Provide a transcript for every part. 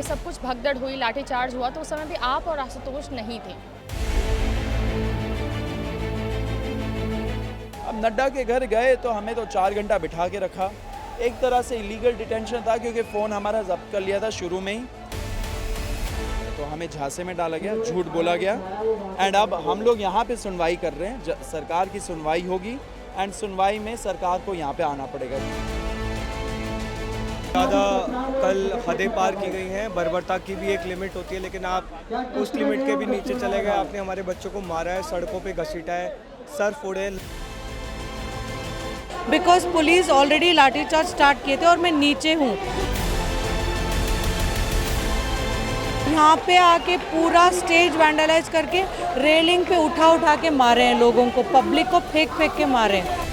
सब कुछ भगदड़ हुई, लाठीचार्ज हुआ, तो उस समय भी आप और आशुतोष नहीं थे। अब नड्डा के घर गए तो हमें तो 4 घंटा बिठा के रखा। एक तरह से इलीगल डिटेंशन था क्योंकि फ़ोन हमारा ज़ब्त कर लिया था शुरू में ही। तो हमें झांसे में डाला गया, झूठ बोला गया एंड अब हम लोग यहाँ पे सुनवाई कर रहे हैं। सरकार की सुनवाई होगी एंड सुनवाई में सरकार को यहाँ पे आना पड़ेगा। ज़्यादा कल हदें पार की गई हैं। बर्बरता की भी एक लिमिट होती है, लेकिन आप उस लिमिट के भी नीचे चले गए। आपने हमारे बच्चों को मारा है, सड़कों पे घसीटा है, सर फोड़े। Because police already lathi charge start किए थे और मैं नीचे हूँ। यहाँ पे आके पूरा स्टेज वैंडलाइज करके रेलिंग पे उठा के मारे हैं लोगों को, पब्लिक को फेंक के मारे हैं।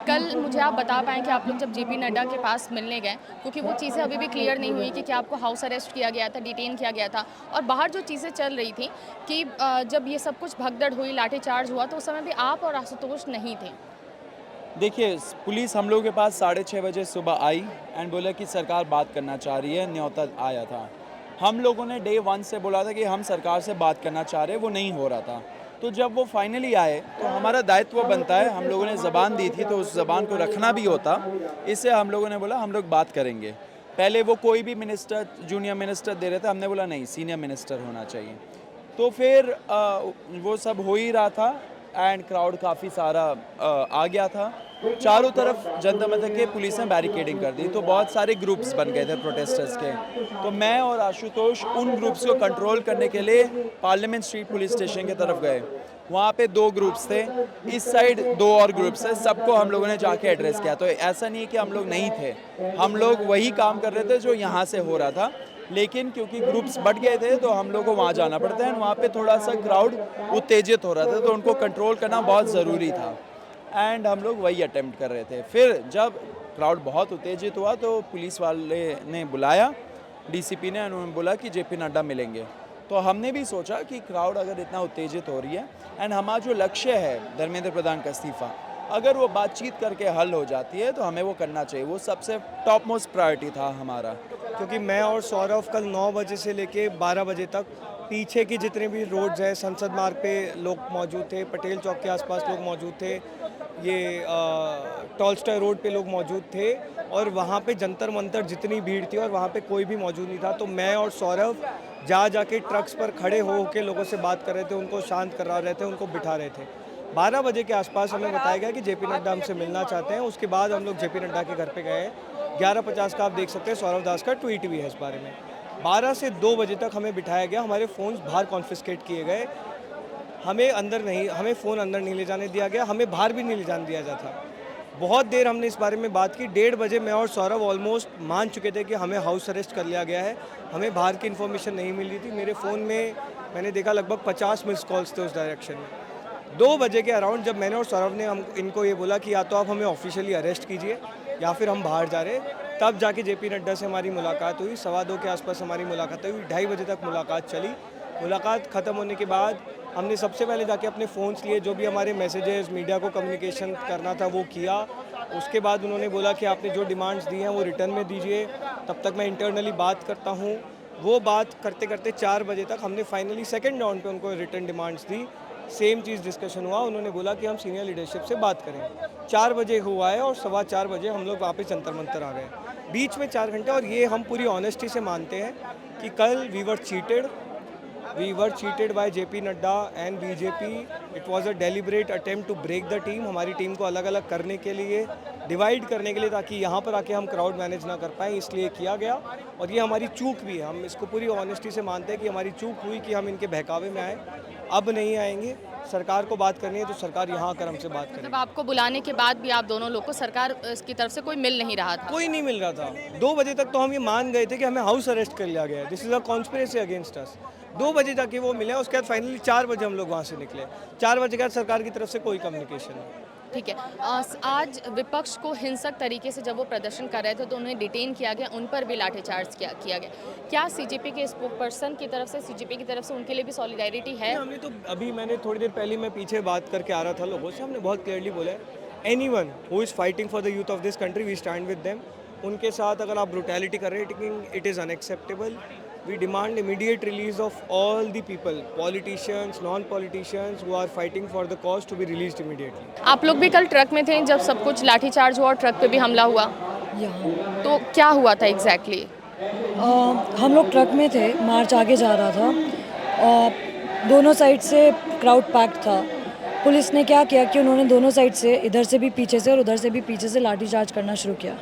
कल मुझे आप बता पाएँ कि आप लोग जब जेपी नड्डा के पास मिलने गए, क्योंकि वो चीज़ें अभी भी क्लियर नहीं हुई कि क्या आपको हाउस अरेस्ट किया गया था, डिटेन किया गया था, और बाहर जो चीज़ें चल रही थी कि जब ये सब कुछ भगदड़ हुई, लाठीचार्ज हुआ, तो उस समय भी आप और आशुतोष नहीं थे। देखिए, पुलिस हम लोगों के पास 6:30 बजे सुबह आई एंड बोला कि सरकार बात करना चाह रही है, न्योता आया था। हम लोगों ने डे 1 से बोला था कि हम सरकार से बात करना चाह रहे हैं, वो नहीं हो रहा था। तो जब वो फाइनली आए तो हमारा दायित्व बनता है, हम लोगों ने ज़बान दी थी तो उस ज़बान को रखना भी होता। इससे हम लोगों ने बोला हम लोग बात करेंगे। पहले वो कोई भी मिनिस्टर, जूनियर मिनिस्टर दे रहे थे, हमने बोला नहीं, सीनियर मिनिस्टर होना चाहिए। तो फिर वो सब हो ही रहा था एंड क्राउड काफ़ी सारा आ गया था। चारों तरफ जनता मंदिर के पुलिस ने बैरिकेडिंग कर दी, तो बहुत सारे ग्रुप्स बन गए थे प्रोटेस्टर्स के। तो मैं और आशुतोष उन ग्रुप्स को कंट्रोल करने के लिए पार्लियामेंट स्ट्रीट पुलिस स्टेशन की तरफ गए। वहाँ पे 2 ग्रुप्स थे, इस साइड 2 और ग्रुप्स थे, सबको हम लोगों ने जाके एड्रेस किया। तो ऐसा नहीं है कि हम लोग नहीं थे, हम लोग वही काम कर रहे थे जो यहाँ से हो रहा था, लेकिन क्योंकि ग्रुप्स बढ़ गए थे तो हम लोग को वहाँ जाना पड़ता है। वहाँ पे थोड़ा सा क्राउड उत्तेजित हो रहा था, तो उनको कंट्रोल करना बहुत ज़रूरी था एंड हम लोग वही अटेम्प्ट कर रहे थे। फिर जब क्राउड बहुत उत्तेजित हुआ तो पुलिस वाले ने बुलाया, डीसीपी ने, उन्होंने बोला कि जेपी नड्डा मिलेंगे। तो हमने भी सोचा कि क्राउड अगर इतना उत्तेजित हो रही है एंड हमारा जो लक्ष्य है धर्मेंद्र प्रधान का इस्तीफ़ा, अगर वो बातचीत करके हल हो जाती है तो हमें वो करना चाहिए। वो सबसे टॉप मोस्ट प्रायोरिटी था हमारा। क्योंकि मैं और सौरभ कल 9 बजे से लेके 12 बजे तक पीछे की जितने भी रोड्स हैं, संसद मार्ग पे लोग मौजूद थे, पटेल चौक के आसपास लोग मौजूद थे, ये टॉलस्टॉय रोड पे लोग मौजूद थे, और वहाँ पे जंतर मंतर जितनी भीड़ थी और वहाँ पे कोई भी मौजूद नहीं था। तो मैं और सौरभ जाके ट्रक्स पर खड़े हो के लोगों से बात कर रहे थे, उनको शांत करा रहे थे, उनको बिठा रहे थे। 12 बजे के आसपास हमें बताया गया कि जेपी नड्डा हमसे मिलना चाहते हैं। उसके बाद हम लोग जेपी नड्डा के घर पे गए। 11:50 का आप देख सकते हैं, सौरभ दास का ट्वीट भी है इस बारे में। 12 से 2 बजे तक हमें बिठाया गया, हमारे फ़ोन्स बाहर कॉन्फिस्केट किए गए। हमें फ़ोन अंदर नहीं ले जाने दिया गया, हमें बाहर भी नहीं ले जाने दिया जाता। बहुत देर हमने इस बारे में बात की। 1:30 बजे मैं और सौरभ ऑलमोस्ट मान चुके थे कि हमें हाउस अरेस्ट कर लिया गया है। हमें बाहर की इन्फॉर्मेशन नहीं मिल रही थी। मेरे फ़ोन में मैंने देखा लगभग 50 मिस कॉल्स थे उस डायरेक्शन में। 2 बजे के अराउंड जब मैंने और सौरभ ने इनको ये बोला कि या तो आप हमें ऑफिशियली अरेस्ट कीजिए या फिर हम बाहर जा रहे, तब जाके जेपी नड्डा से हमारी मुलाकात हुई। 2:15 के आसपास हमारी मुलाकात हुई। 2:30 बजे तक मुलाकात चली। मुलाकात ख़त्म होने के बाद हमने सबसे पहले जाके अपने फ़ोन्स लिए, जो भी हमारे मैसेजेस, मीडिया को कम्युनिकेशन करना था वो किया। उसके बाद उन्होंने बोला कि आपने जो डिमांड्स दी हैं वो रिटर्न में दीजिए, तब तक मैं इंटरनली बात करता हूँ। वो बात करते करते 4 बजे तक हमने फाइनली सेकंड राउंड पे उनको रिटर्न डिमांड्स दी। सेम चीज़ डिस्कशन हुआ, उन्होंने बोला कि हम सीनियर लीडरशिप से बात करें। 4 बजे हुआ है और 4:15 बजे हम लोग वापस जंतर मंतर आ गए। बीच में 4 घंटे, और ये हम पूरी ऑनेस्टी से मानते हैं कि कल we were cheated by J P Nadda and BJP. It was a deliberate attempt to break the team, हमारी टीम को अलग अलग करने के लिए, डिवाइड करने के लिए, ताकि यहाँ पर आके हम क्राउड मैनेज ना कर पाएँ, इसलिए किया गया। और ये हमारी चूक भी है, हम इसको पूरी ऑनेस्टी से मानते हैं कि हमारी चूक हुई कि हम इनके बहकावे में आए। अब नहीं आएंगे। सरकार को बात करनी है तो सरकार यहाँ आकर हमसे बात करेगी। मतलब आपको बुलाने के बाद भी आप दोनों लोग को सरकार की तरफ से कोई मिल नहीं रहा था? कोई नहीं मिल रहा था। 2 बजे तक तो हम ये मान गए थे कि हमें हाउस अरेस्ट कर लिया गया है। This is a conspiracy against us. 2 बजे जाके वो मिले, उसके बाद फाइनली 4 बजे हम लोग वहाँ से निकले। 4 बजे के बाद सरकार की तरफ से कोई कम्युनिकेशन नहीं। ठीक है। आज विपक्ष को हिंसक तरीके से जब वो प्रदर्शन कर रहे थे तो उन्हें डिटेन किया गया, उन पर भी लाठीचार्ज किया गया। क्या सीजेपी के स्पोक पर्सन की तरफ से, सीजेपी की तरफ से उनके लिए भी सॉलिडारिटी है? हमने तो अभी, मैंने थोड़ी देर पहले मैं पीछे बात करके आ रहा था लोगों से, हमने बहुत क्लियरली बोला है, anyone who is fighting for the youth of this country, we stand with them. उनके साथ अगर आप ब्रुटैलिटी कर रहे हैं, it is unacceptable. We demand immediate release of all the people, politicians, non-politicians who are fighting for the cause to be released immediately. आप लोग भी कल ट्रक में थे जब सब कुछ लाठीचार्ज हुआ और ट्रक पे भी हमला हुआ, यहाँ तो क्या हुआ था एग्जैक्टली? हम लोग ट्रक में थे, मार्च आगे जा रहा था और दोनों साइड से क्राउड पैक्ड था. पुलिस ने क्या किया कि उन्होंने दोनों साइड से, इधर से भी पीछे से और उधर से भी पीछे से लाठीचार्ज करना शुरू किया.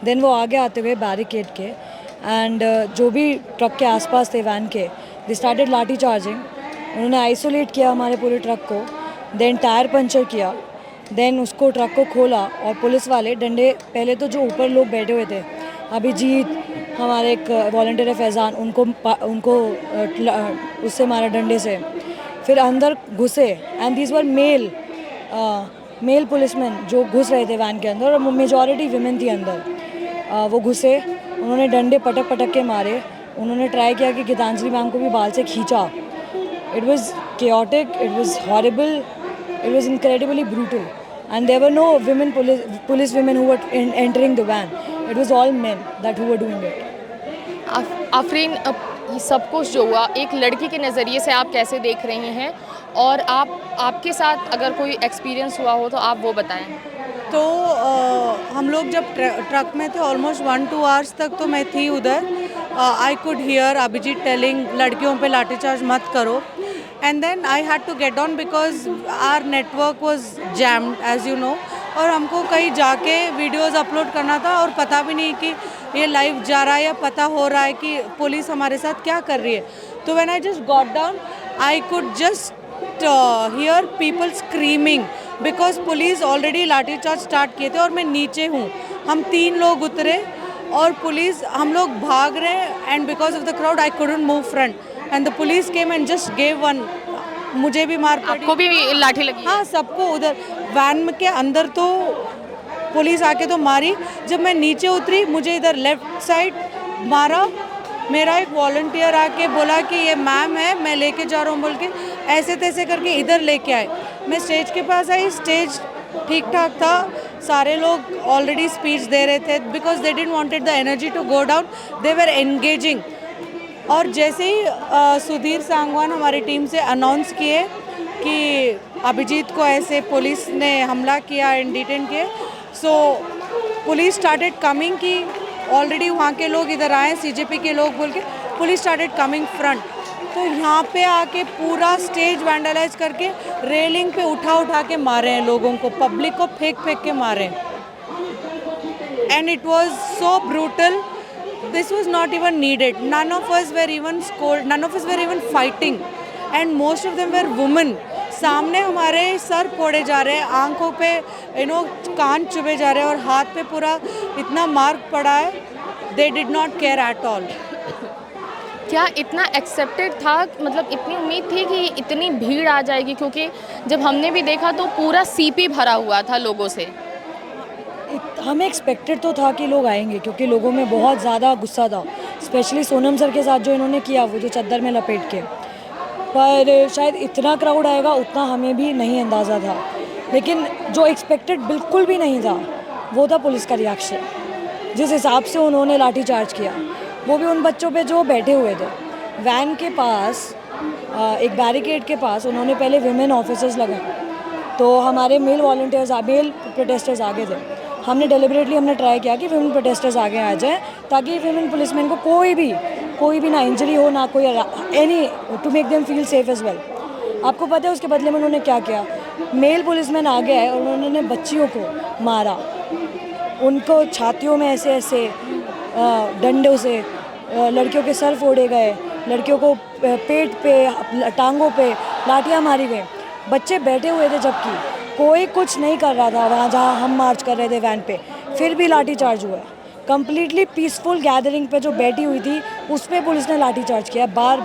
देन वो आगे आते हुए बैरिकेड के एंड जो भी ट्रक के आसपास थे वैन के, दे स्टार्टेड लाठी चार्जिंग. उन्होंने आइसोलेट किया हमारे पूरे ट्रक को, देन टायर पंचर किया, देन उसको ट्रक को खोला और पुलिस वाले डंडे, पहले तो जो ऊपर लोग बैठे हुए थे, अभिजीत, हमारे एक वॉलंटियर है फैज़ान, उनको उससे मारा डंडे से. फिर अंदर घुसे and these were male policeman जो घुस रहे थे वैन के अंदर और मेजॉरिटी विमेन थी अंदर. वो घुसे, उन्होंने डंडे पटक पटक के मारे. उन्होंने ट्राई किया कि गीतांजलि मैम को भी बाल से खींचा. It was chaotic, it was horrible, it was incredibly brutal, and there were no police women who were entering the van. It was all men that who were doing it. Afreen, ये सब कुछ जो हुआ एक लड़की के नज़रिए से आप कैसे देख रही हैं, और आपके साथ अगर कोई एक्सपीरियंस हुआ हो तो आप वो बताएं. तो हम लोग जब ट्रक में थे ऑलमोस्ट 1-2 आवर्स तक तो मैं थी उधर. I could hear Abhijeet telling लड़कियों पे लाठीचार्ज मत करो. And then I had to get on because our network was jammed as you know, और हमको कहीं जाके वीडियोस अपलोड करना था और पता भी नहीं कि ये लाइव जा रहा है या पता हो रहा है कि पुलिस हमारे साथ क्या कर रही है. तो when I just got down I could just hear people screaming because police already lathi charge start किए थे और मैं नीचे हूँ. हम 3 लोग उतरे और पुलिस, हम लोग भाग रहे हैं and because of the crowd I couldn't move front end the police came and just gave one. मुझे भी मार पड़ी, आपको भी लाठी लगी? हाँ, सबको. उधर वैन के अंदर तो पुलिस आके तो मारी. जब मैं नीचे उतरी मुझे इधर लेफ्ट साइड मारा. मेरा एक वॉलंटियर आके बोला कि ये मैम है, मैं लेके जा रहा हूँ बोल के ऐसे तैसे करके इधर लेके आए. मैं स्टेज के पास आई, स्टेज ठीक ठाक था, सारे लोग ऑलरेडी स्पीच दे रहे थे because they didn't wanted the energy to go down, they were engaging. और जैसे ही सुधीर सांगवान हमारी टीम से अनाउंस किए कि अभिजीत को ऐसे पुलिस ने हमला किया एंड डिटेन किए, सो पुलिस स्टार्टेड कमिंग कि ऑलरेडी वहाँ के लोग इधर आए, सीजेपी के लोग बोल के पुलिस स्टार्टेड कमिंग फ्रंट. तो यहाँ पे आके पूरा स्टेज वैंडलाइज करके रेलिंग पे उठा के मारे हैं लोगों को, पब्लिक को फेंक के मारे हैं. And it was so brutal. This was not even needed. None of us were even scolded. None of us were even fighting. And most of them were women. सामने हमारे सर फोड़े जा रहे हैं, आंखों पे कान चुभे जा रहे हैं और हाथ पे पूरा इतना मार्क पड़ा है. They did not care at all. क्या इतना एक्सेप्टेड था, मतलब इतनी उम्मीद थी कि इतनी भीड़ आ जाएगी? क्योंकि जब हमने भी देखा तो पूरा सीपी भरा हुआ था लोगों से. हमें एक्सपेक्टेड तो था कि लोग आएंगे क्योंकि लोगों में बहुत ज़्यादा गुस्सा था, स्पेशली सोनम सर के साथ जो इन्होंने किया वो जो चद्दर में लपेट के. पर शायद इतना क्राउड आएगा उतना हमें भी नहीं अंदाज़ा था. लेकिन जो एक्सपेक्टेड बिल्कुल भी नहीं था वो था पुलिस का रिएक्शन. जिस हिसाब से उन्होंने लाठी चार्ज किया, वो भी उन बच्चों पे जो बैठे हुए थे वैन के पास, एक बैरिकेड के पास. उन्होंने पहले विमेन ऑफिसर्स लगाए तो हमारे मेल वॉलंटियर्स, मेल प्रोटेस्टर्स आगे थे. हमने डेलिबरेटली ट्राई किया कि विमेन प्रोटेस्टर्स आगे आ जाएं ताकि विमेन पुलिसमैन को कोई भी ना इंजरी हो, ना कोई any, to make them feel safe as well. आपको पता है उसके बदले में उन्होंने क्या किया? मेल पुलिसमैन आगे आए और उन्होंने बच्चियों को मारा. उनको छातियों में ऐसे डंडों से, लड़कियों के सर फोड़े गए, लड़कियों को पेट पे, टांगों पे लाठियाँ मारी गई. बच्चे बैठे हुए थे जबकि कोई कुछ नहीं कर रहा था वहाँ जहाँ हम मार्च कर रहे थे वैन पे, फिर भी लाठी चार्ज हुआ. कम्प्लीटली पीसफुल गैदरिंग पे जो बैठी हुई थी उस पर पुलिस ने लाठी चार्ज किया बार.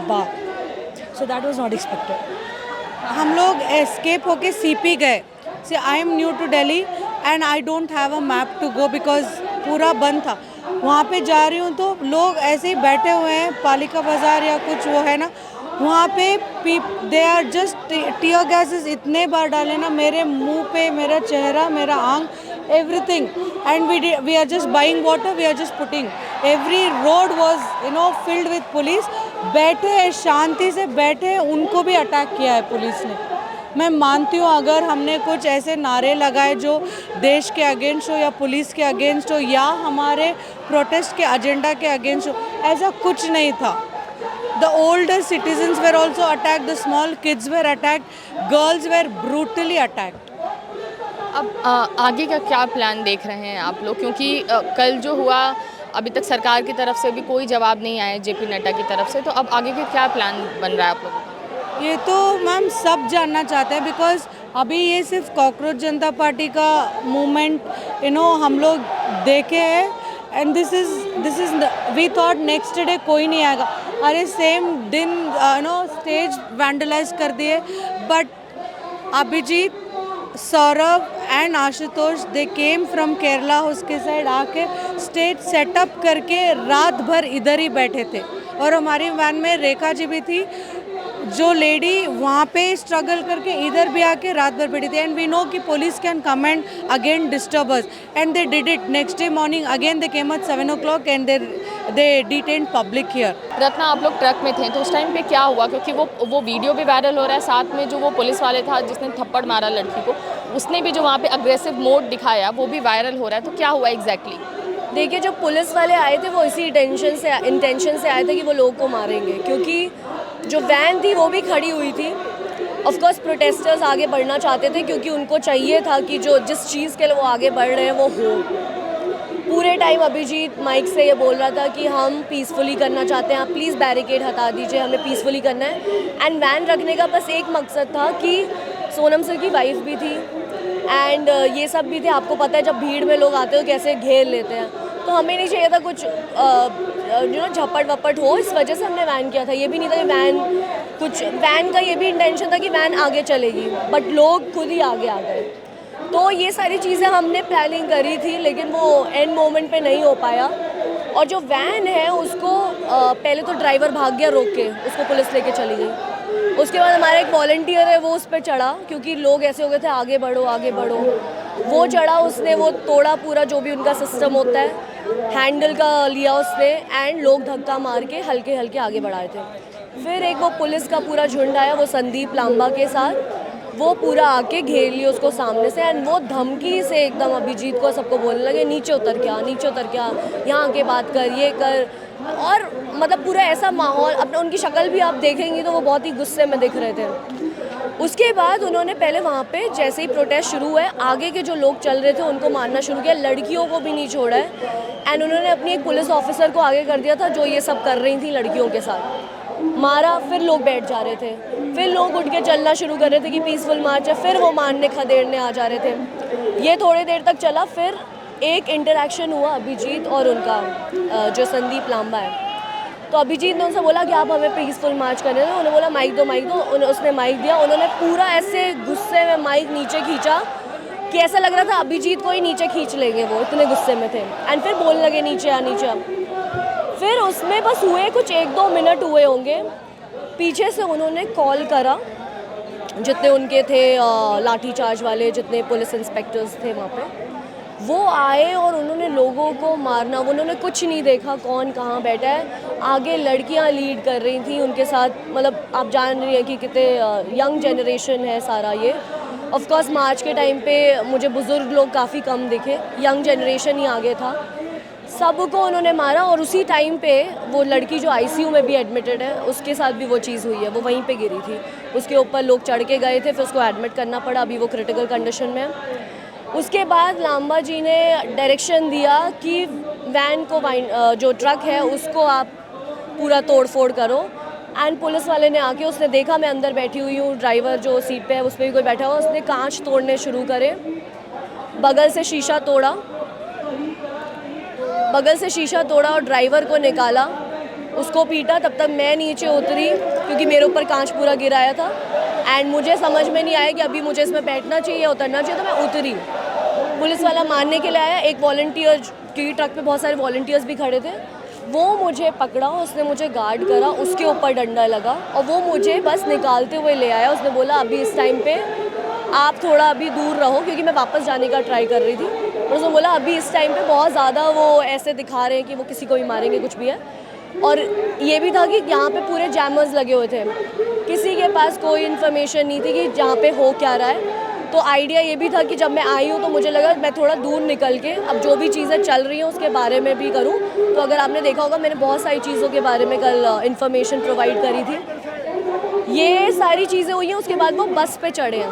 So that was not expected. हम लोग एस्केप होके सीपी गए. Say I am new to Delhi and I don't have a map to go because पूरा बंद था. वहाँ पे जा रही हूँ तो लोग ऐसे ही बैठे हुए हैं, पालिका बाज़ार या कुछ वो है ना, वहाँ पे they are just tear gases इतने बार डाले ना मेरे मुंह पे, मेरा चेहरा, मेरा आंख everything, and we are just buying water, we are just putting. Every road was filled with police. बैठे हैं शांति से बैठे हैं, उनको भी अटैक किया है पुलिस ने. मैं मानती हूँ अगर हमने कुछ ऐसे नारे लगाए जो देश के अगेंस्ट हो या पुलिस के अगेंस्ट हो या हमारे प्रोटेस्ट के एजेंडा के अगेंस्ट हो, ऐसा कुछ नहीं था. The older citizens were also attacked, the small kids were attacked, girls were brutally attacked. अब आगे का क्या प्लान देख रहे हैं आप लोग, क्योंकि कल जो हुआ अभी तक सरकार की तरफ से भी कोई जवाब नहीं आया जेपी नड्डा की तरफ से, तो अब आगे का क्या प्लान बन रहा है आप लोगों का? ये तो मैम सब जानना चाहते हैं, बिकॉज अभी ये सिर्फ कॉकरोच जनता पार्टी का मूवमेंट हम लोग देखे हैं, and this is we thought next day कोई नहीं आएगा. अरे सेम दिन स्टेज वैंडलाइज कर दिए, but Abhijit, Saurabh and Ashutosh they came from Kerala, उसके साइड आके स्टेज सेटअप करके रात भर इधर ही बैठे थे. और हमारी वैन में रेखा जी भी थी, जो लेडी वहाँ पे स्ट्रगल करके इधर भी आके रात भर बैठी थी. एंड वी नो कि police can come and again disturb us, and they did it. Next day morning again they came at 7 o'clock and they detain public here. Ratna, आप लोग ट्रक में थे तो उस टाइम पे क्या हुआ, क्योंकि वो वीडियो भी वायरल हो रहा है, साथ में जो वो पुलिस वाले था जिसने थप्पड़ मारा लड़की को, उसने भी जो वहाँ पे अग्रेसिव मोड दिखाया वो भी वायरल हो रहा है, तो क्या हुआ एग्जैक्टली? देखिए, जो पुलिस वाले आए थे वो इसी इंटेंशन से आए थे कि वो लोग को मारेंगे, क्योंकि जो वैन थी वो भी खड़ी हुई थी. ऑफ कोर्स प्रोटेस्टर्स आगे बढ़ना चाहते थे, क्योंकि उनको चाहिए था कि जो जिस चीज़ के लिए वो आगे बढ़ रहे हैं वो हो. पूरे टाइम अभिजीत माइक से ये बोल रहा था कि हम पीसफुली करना चाहते हैं, आप प्लीज़ बैरिकेड हटा दीजिए, हमें पीसफुली करना है. एंड वैन रखने का बस एक मकसद था कि सोनम सर की वाइफ भी थी एंड ये सब भी थे. आपको पता है जब भीड़ में लोग आते हो कैसे घेर लेते हैं, तो हमें नहीं चाहिए था कुछ झपट वपट हो, इस वजह से हमने वैन किया था. ये भी नहीं था कि वैन का ये भी इंटेंशन था कि वैन आगे चलेगी, बट लोग खुद ही आगे आ गए. तो ये सारी चीज़ें हमने प्लानिंग करी थी, लेकिन वो एंड मोमेंट पे नहीं हो पाया. और जो वैन है उसको पहले तो ड्राइवर भाग गया रोक के, उसको पुलिस लेके चली गई. उसके बाद हमारा एक वॉलंटियर है वो उस पर चढ़ा, क्योंकि लोग ऐसे हो गए थे आगे बढ़ो आगे बढ़ो. वो चढ़ा, उसने वो तोड़ा पूरा जो भी उनका सिस्टम होता है, हैंडल का लिया उसने, एंड लोग धक्का मार के हल्के हल्के आगे बढ़ाए थे. फिर एक वो पुलिस का पूरा झुंड आया, वो संदीप लांबा के साथ, वो पूरा आके घेर लिया उसको सामने से. एंड वो धमकी से एकदम अभिजीत को सबको बोलने लगे नीचे उतर के आ, नीचे उतर के आ, यहाँ आके बात कर, ये कर. और मतलब पूरा ऐसा माहौल, अपने उनकी शक्ल भी आप देखेंगी तो वो बहुत ही गुस्से में दिख रहे थे. उसके बाद उन्होंने पहले वहाँ पे जैसे ही प्रोटेस्ट शुरू हुआ है, आगे के जो लोग चल रहे थे उनको मारना शुरू किया, लड़कियों को भी नहीं छोड़ा है. एंड उन्होंने अपनी एक पुलिस ऑफिसर को आगे कर दिया था जो ये सब कर रही थी लड़कियों के साथ, मारा. फिर लोग बैठ जा रहे थे, फिर लोग उठ के चलना शुरू कर रहे थे कि पीसफुल मार्च है, फिर वो मारने खदेड़ने आ जा रहे थे. ये थोड़ी देर तक चला. फिर एक इंटरेक्शन हुआ अभिजीत और उनका जो संदीप लांबा है. तो अभिजीत ने उनसे बोला कि आप हमें पीसफुल मार्च करने दो. उन्होंने बोला माइक दो. उसने माइक दिया. उन्होंने पूरा ऐसे गुस्से में माइक नीचे खींचा कि ऐसा लग रहा था अभिजीत को ही नीचे खींच लेंगे, वो इतने गुस्से में थे. एंड फिर बोलने लगे नीचे आ नीचे आ. फिर उसमें बस हुए कुछ 1-2 मिनट हुए होंगे, पीछे से उन्होंने कॉल करा, जितने उनके थे लाठी चार्ज वाले, जितने पुलिस इंस्पेक्टर्स थे वहाँ पे, वो आए और उन्होंने लोगों को मारना. उन्होंने कुछ नहीं देखा कौन कहाँ बैठा है. आगे लड़कियाँ लीड कर रही थी उनके साथ. मतलब आप जान रही हैं कि कितने यंग जनरेशन है सारा ये. ऑफ कोर्स मार्च के टाइम पे मुझे बुज़ुर्ग लोग काफ़ी कम दिखे, यंग जनरेशन ही आगे था. सबको उन्होंने मारा. और उसी टाइम पे वो लड़की जो आईसीयू में भी एडमिटेड है, उसके साथ भी वो चीज़ हुई है. वो वहीं पे गिरी थी, उसके ऊपर लोग चढ़ के गए थे, फिर उसको एडमिट करना पड़ा. अभी वो क्रिटिकल कंडीशन में है. उसके बाद लांबा जी ने डायरेक्शन दिया कि वैन को जो ट्रक है उसको आप पूरा तोड़ फोड़ करो. एंड पुलिस वाले ने आके, उसने देखा मैं अंदर बैठी हुई हूँ, ड्राइवर जो सीट पे है उस पर भी कोई बैठा हुआ, उसने कांच तोड़ने शुरू करे, बगल से शीशा तोड़ा और ड्राइवर को निकाला, उसको पीटा. तब तक मैं नीचे उतरी क्योंकि मेरे ऊपर कांच पूरा गिराया था. एंड मुझे समझ में नहीं आया कि अभी मुझे इसमें बैठना चाहिए या उतरना चाहिए, तो मैं उतरी. पुलिस वाला मारने के लिए आया. एक वॉलंटियर, क्योंकि ट्रक पे बहुत सारे वॉलंटियर्स भी खड़े थे, वो मुझे पकड़ा, उसने मुझे गार्ड करा, उसके ऊपर डंडा लगा और वो मुझे बस निकालते हुए ले आया. उसने बोला अभी इस टाइम पे आप थोड़ा अभी दूर रहो, क्योंकि मैं वापस जाने का ट्राई कर रही थी. और उसने बोला अभी इस टाइम पे बहुत ज़्यादा वो ऐसे दिखा रहे हैं कि वो किसी को भी मारेंगे, कुछ भी है। और ये भी था कि यहाँ पे पूरे जैमर्स लगे हुए थे, किसी के पास कोई इन्फॉर्मेशन नहीं थी कि जहाँ पे हो क्या रहा है। तो आइडिया ये भी था कि जब मैं आई हूँ तो मुझे लगा मैं थोड़ा दूर निकल के अब जो भी चीज़ें चल रही हैं उसके बारे में भी करूँ। तो अगर आपने देखा होगा मैंने बहुत सारी चीज़ों के बारे में कल इन्फॉर्मेशन प्रोवाइड करी थी। ये सारी चीज़ें हुई हैं, उसके बाद वो बस पे चढ़े हैं,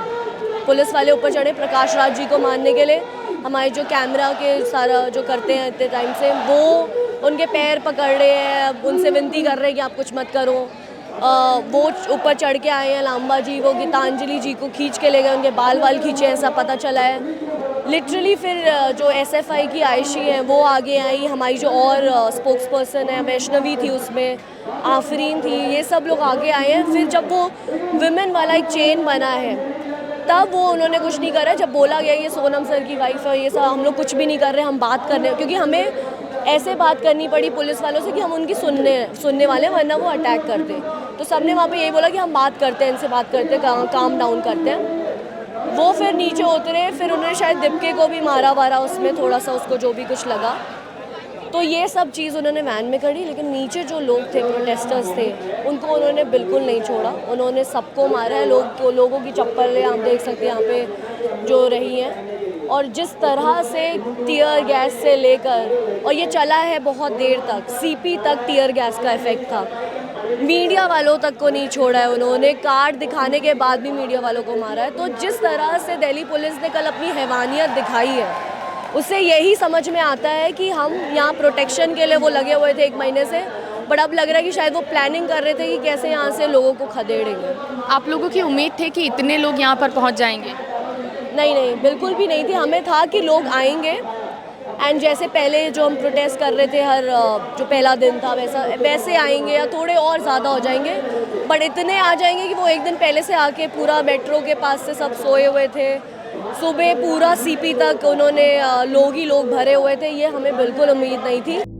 पुलिस वाले ऊपर चढ़े प्रकाश राज जी को मारने के लिए। हमारे जो कैमरा के सारा जो करते हैं इतने टाइम से, वो उनके पैर पकड़ रहे हैं, उनसे विनती कर रहे हैं कि आप कुछ मत करो। वो ऊपर चढ़ के आए हैं लांबा जी, वो गीतांजलि जी को खींच के ले गए, उनके बाल खींचे, ऐसा पता चला है लिटरली। फिर जो SFI की आयशी हैं वो आगे आई, हमारी जो और स्पोक्स पर्सन है वैष्णवी थी, उसमें आफरीन थी, ये सब लोग आगे आए हैं। फिर जब वो विमेन वाला एक चेन बना है तब वो उन्होंने कुछ नहीं करा। जब बोला गया ये सोनम सर की वाइफ है, ये सब हम लोग कुछ भी नहीं कर रहे, हम बात कर रहे हैं, क्योंकि हमें ऐसे बात करनी पड़ी पुलिस वालों से कि हम उनकी सुनने वाले हैं, वरना वो अटैक करते। तो सबने वहाँ पे यही बोला कि हम बात करते हैं, इनसे बात करते हैं, काम डाउन करते हैं। वो फिर नीचे उतरे, फिर उन्होंने शायद दीपके को भी मारा वारा उसमें, थोड़ा सा उसको जो भी कुछ लगा। तो ये सब चीज़ उन्होंने वैन में करी, लेकिन नीचे जो लोग थे, प्रोटेस्टर्स थे, उनको उन्होंने बिल्कुल नहीं छोड़ा। उन्होंने सबको मारा है। लोगों की चप्पलें आप देख सकते हैं यहाँ पे जो रही हैं, और जिस तरह से टीयर गैस से लेकर, और ये चला है बहुत देर तक, CP तक टीयर गैस का इफेक्ट था। मीडिया वालों तक को नहीं छोड़ा है उन्होंने, कार्ड दिखाने के बाद भी मीडिया वालों को मारा है। तो जिस तरह से दिल्ली पुलिस ने कल अपनी हैवानियत दिखाई है, उससे यही समझ में आता है कि हम यहाँ प्रोटेक्शन के लिए वो लगे हुए थे 1 महीने से, बट अब लग रहा है कि शायद वो प्लानिंग कर रहे थे कि कैसे यहाँ से लोगों को खदेड़ेंगे। आप लोगों की उम्मीद थी कि इतने लोग यहाँ पर पहुँच जाएंगे? नहीं, बिल्कुल भी नहीं थी। हमें था कि लोग आएंगे, एंड जैसे पहले जो हम प्रोटेस्ट कर रहे थे हर जो पहला दिन था वैसे आएंगे, या थोड़े और ज़्यादा हो जाएंगे, बट इतने आ जाएंगे कि वो एक दिन पहले से आके पूरा मेट्रो के पास से सब सोए हुए थे, सुबह पूरा CP तक उन्होंने लोग ही लोग भरे हुए थे। ये हमें बिल्कुल उम्मीद नहीं थी।